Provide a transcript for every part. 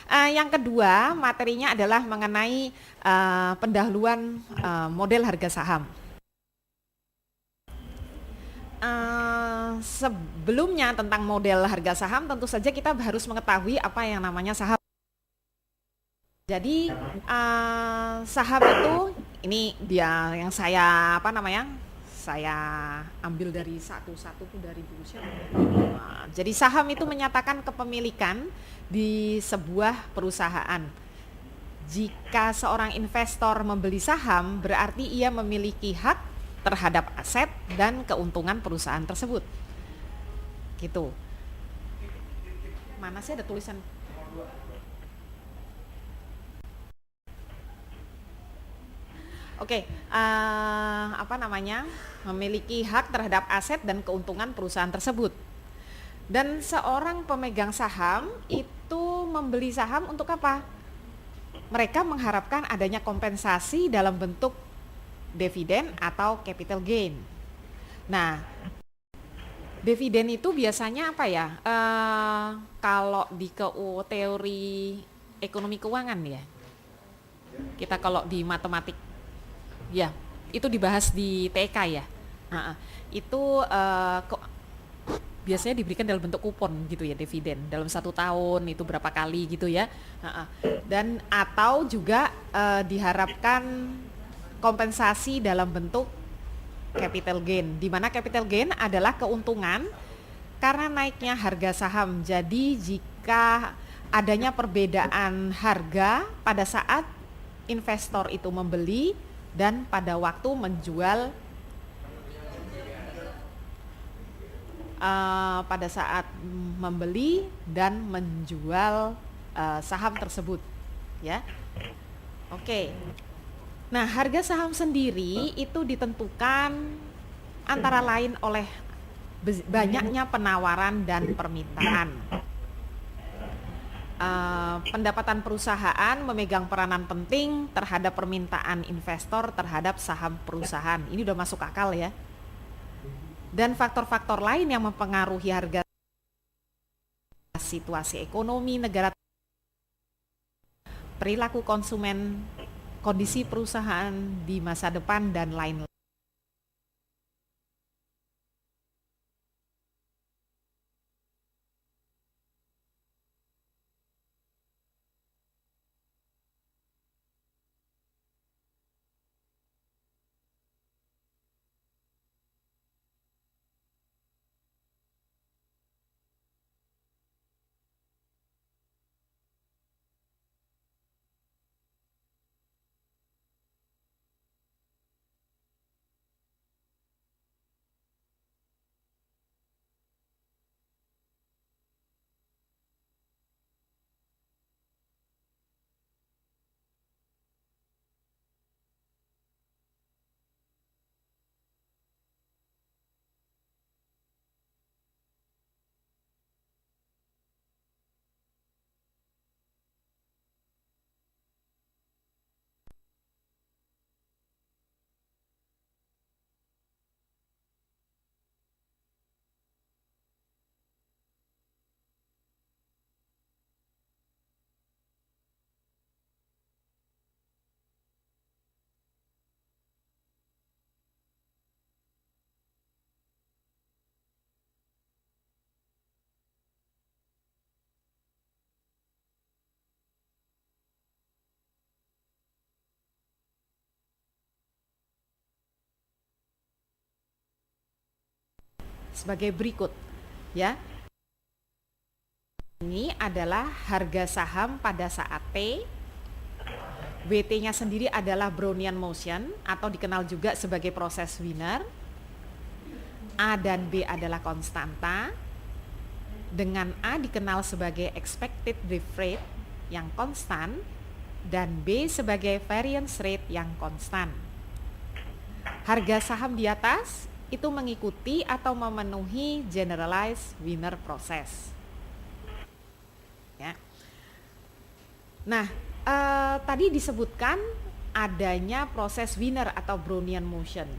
Yang kedua, materinya adalah mengenai pendahuluan model harga saham. Sebelumnya tentang model harga saham, tentu saja kita harus mengetahui apa yang namanya saham. Jadi saham itu ini dia yang saya saya ambil dari satu-satu dari buku siapa. Jadi saham itu menyatakan kepemilikan di sebuah perusahaan. Jika seorang investor membeli saham, berarti ia memiliki hak terhadap aset dan keuntungan perusahaan tersebut. Gitu. Mana sih ada tulisan? Oke, memiliki hak terhadap aset dan keuntungan perusahaan tersebut. Dan seorang pemegang saham itu membeli saham untuk apa? Mereka mengharapkan adanya kompensasi dalam bentuk dividen atau capital gain. Nah, dividen itu biasanya apa ya? Kalau di teori ekonomi keuangan ya, kita kalau di matematik, ya itu dibahas di TK ya. Itu biasanya diberikan dalam bentuk kupon gitu ya, dividen dalam 1 tahun itu berapa kali gitu ya. Dan atau juga diharapkan kompensasi dalam bentuk capital gain, di mana capital gain adalah keuntungan karena naiknya harga saham. Jadi jika adanya perbedaan harga pada saat investor itu membeli dan pada waktu menjual, pada saat membeli dan menjual saham tersebut ya. Oke. Nah, harga saham sendiri itu ditentukan antara lain oleh banyaknya penawaran dan permintaan. Pendapatan perusahaan memegang peranan penting terhadap permintaan investor terhadap saham perusahaan. Ini udah masuk akal ya. Dan faktor-faktor lain yang mempengaruhi harga, situasi ekonomi negara, perilaku konsumen, kondisi perusahaan di masa depan, dan lain-lain. Sebagai berikut ya. Ini adalah harga saham pada saat T. WT-nya sendiri adalah Brownian motion atau dikenal juga sebagai proses Wiener. A dan B adalah konstanta. Dengan A dikenal sebagai expected drift rate yang konstan dan B sebagai variance rate yang konstan. Harga saham di atas itu mengikuti atau memenuhi generalized Wiener process. Ya. Nah, tadi disebutkan adanya proses Wiener atau Brownian motion.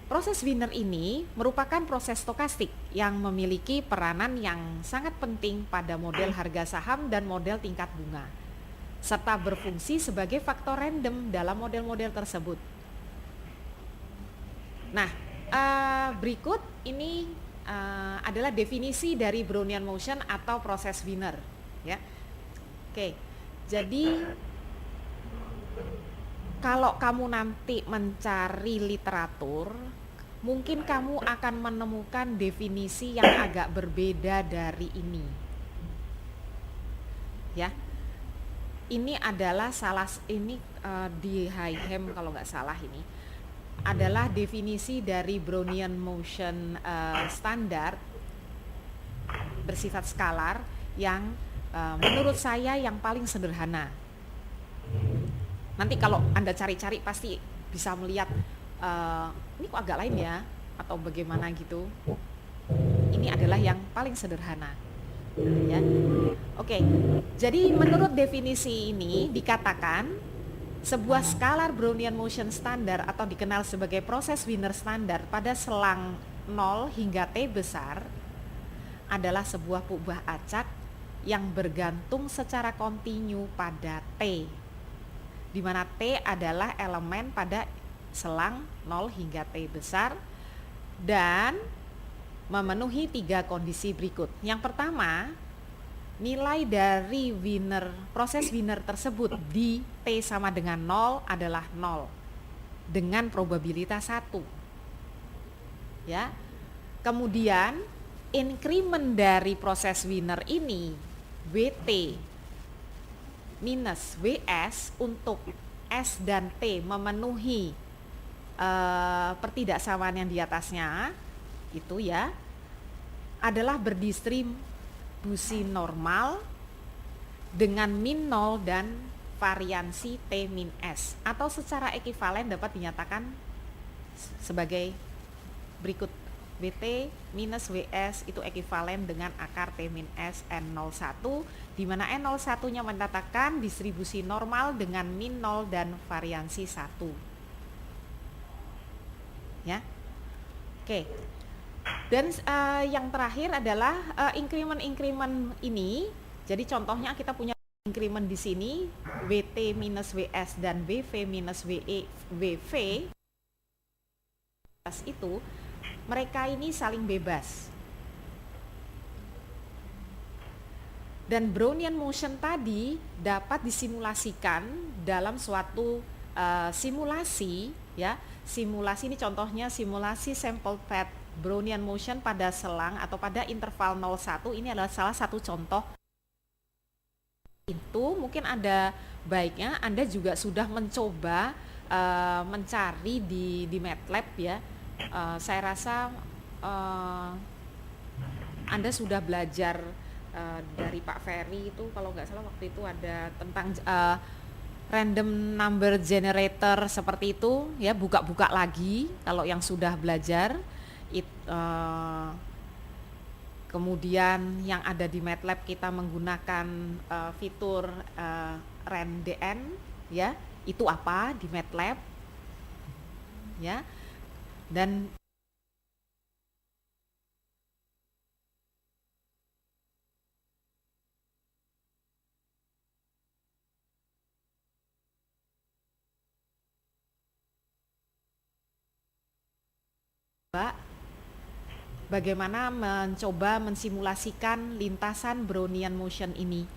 Proses winner ini merupakan proses stokastik yang memiliki peranan yang sangat penting pada model harga saham dan model tingkat bunga, serta berfungsi sebagai faktor random dalam model-model tersebut. Nah, berikut ini adalah definisi dari Brownian motion atau proses winner, ya. Oke, jadi kalau kamu nanti mencari literatur, mungkin kamu akan menemukan definisi yang agak berbeda dari ini. Ya, ini adalah di Higham kalau nggak salah ini adalah definisi dari Brownian motion standar bersifat skalar yang menurut saya yang paling sederhana. Nanti kalau Anda cari-cari pasti bisa melihat ini kok agak lain ya atau bagaimana gitu. Ini adalah yang paling sederhana. Ya. Oke. Jadi menurut definisi ini dikatakan sebuah skalar Brownian motion standar atau dikenal sebagai proses winner standar pada selang 0 hingga T besar adalah sebuah perubahan acak yang bergantung secara kontinu pada T, di mana T adalah elemen pada selang 0 hingga T besar dan memenuhi 3 kondisi berikut. Yang pertama, nilai dari proses winner tersebut di T sama dengan 0 adalah 0 dengan probabilitas 1. Ya. Kemudian increment dari proses winner ini WT minus WS untuk S dan T memenuhi pertidaksamaan yang di atasnya itu ya adalah berdistribusi normal dengan min 0 dan variansi T min S, atau secara ekivalen dapat dinyatakan sebagai berikut. BT minus WS itu ekivalen dengan akar T min S N01, di mana N01 nya mendatangkan distribusi normal dengan min 0 dan variansi 1. Ya. Oke. Dan yang terakhir adalah increment ini. Jadi contohnya kita punya increment di sini WT minus WS dan WV minus WV itu mereka ini saling bebas. Dan Brownian motion tadi dapat disimulasikan dalam suatu simulasi ya. Simulasi ini contohnya simulasi sample path Brownian motion pada selang atau pada interval 01. Ini adalah salah satu contoh. Itu mungkin ada baiknya Anda juga sudah mencoba mencari di MATLAB ya. Saya rasa Anda sudah belajar dari Pak Ferry itu, kalau nggak salah waktu itu ada tentang random number generator seperti itu ya, buka-buka lagi kalau yang sudah belajar. Kemudian yang ada di MATLAB kita menggunakan fitur RandDN ya, itu apa di MATLAB ya. Dan bagaimana mencoba mensimulasikan lintasan Brownian motion ini.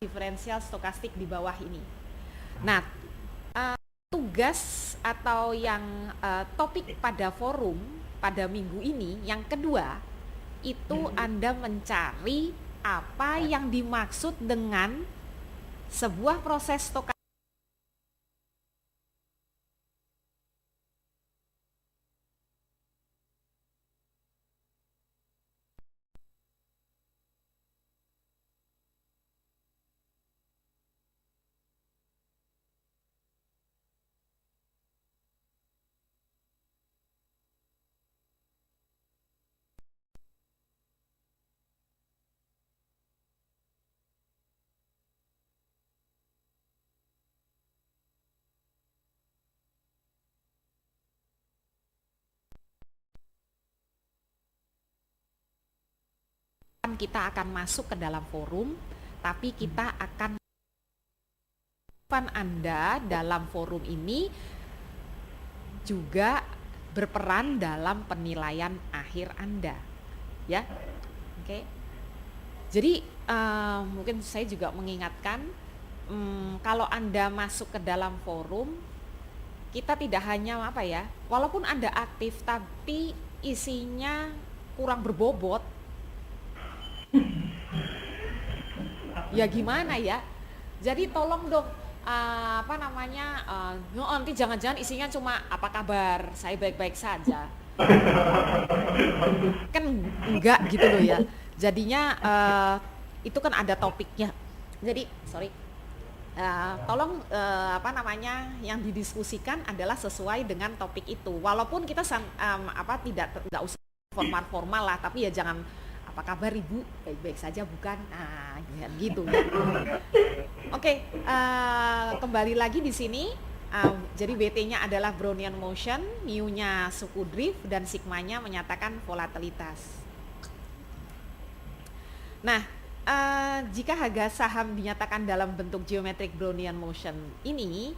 diferensial stokastik di bawah ini. Nah, tugas atau yang topik pada forum pada minggu ini yang kedua itu Anda mencari apa yang dimaksud dengan sebuah proses stokastik kita akan masuk ke dalam forum, tapi kita akan Anda dalam forum ini juga berperan dalam penilaian akhir Anda, ya, oke. Jadi mungkin saya juga mengingatkan, kalau Anda masuk ke dalam forum, kita tidak hanya apa ya, walaupun Anda aktif tapi isinya kurang berbobot, ya gimana ya? Jadi tolong dong, nanti jangan-jangan isinya cuma apa kabar, saya baik-baik saja. Kan enggak gitu loh ya. Jadinya itu kan ada topiknya. Jadi tolong yang didiskusikan adalah sesuai dengan topik itu. Walaupun kita tidak usah formal lah, tapi ya jangan apa kabar Ibu, baik-baik saja bukan? Nah, gitu ya. Oke, kembali lagi di sini. Jadi WT-nya adalah Brownian motion, mu-nya suku drift, dan sigma-nya menyatakan volatilitas. Nah, jika harga saham dinyatakan dalam bentuk geometric Brownian motion ini,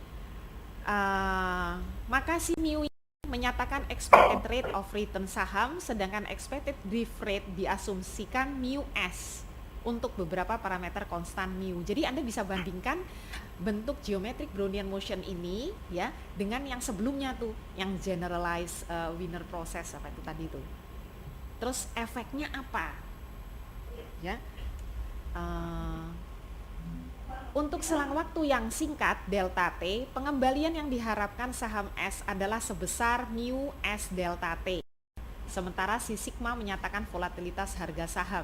maka si mu menyatakan expected rate of return saham, sedangkan expected drift rate diasumsikan mu S untuk beberapa parameter konstan mu. Jadi Anda bisa bandingkan bentuk geometric Brownian motion ini ya dengan yang sebelumnya tuh, yang generalized winner process apa itu tadi tuh. Terus efeknya apa? Ya. Untuk selang waktu yang singkat delta T, pengembalian yang diharapkan saham S adalah sebesar mu S delta T. Sementara si sigma menyatakan volatilitas harga saham.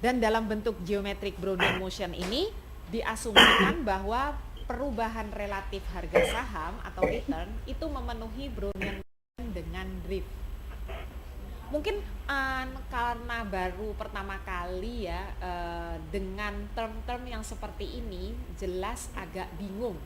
Dan dalam bentuk geometric Brownian motion ini diasumsikan bahwa perubahan relatif harga saham atau return itu memenuhi Brownian motion dengan drift. Mungkin karena baru pertama kali ya, dengan term-term yang seperti ini jelas agak bingung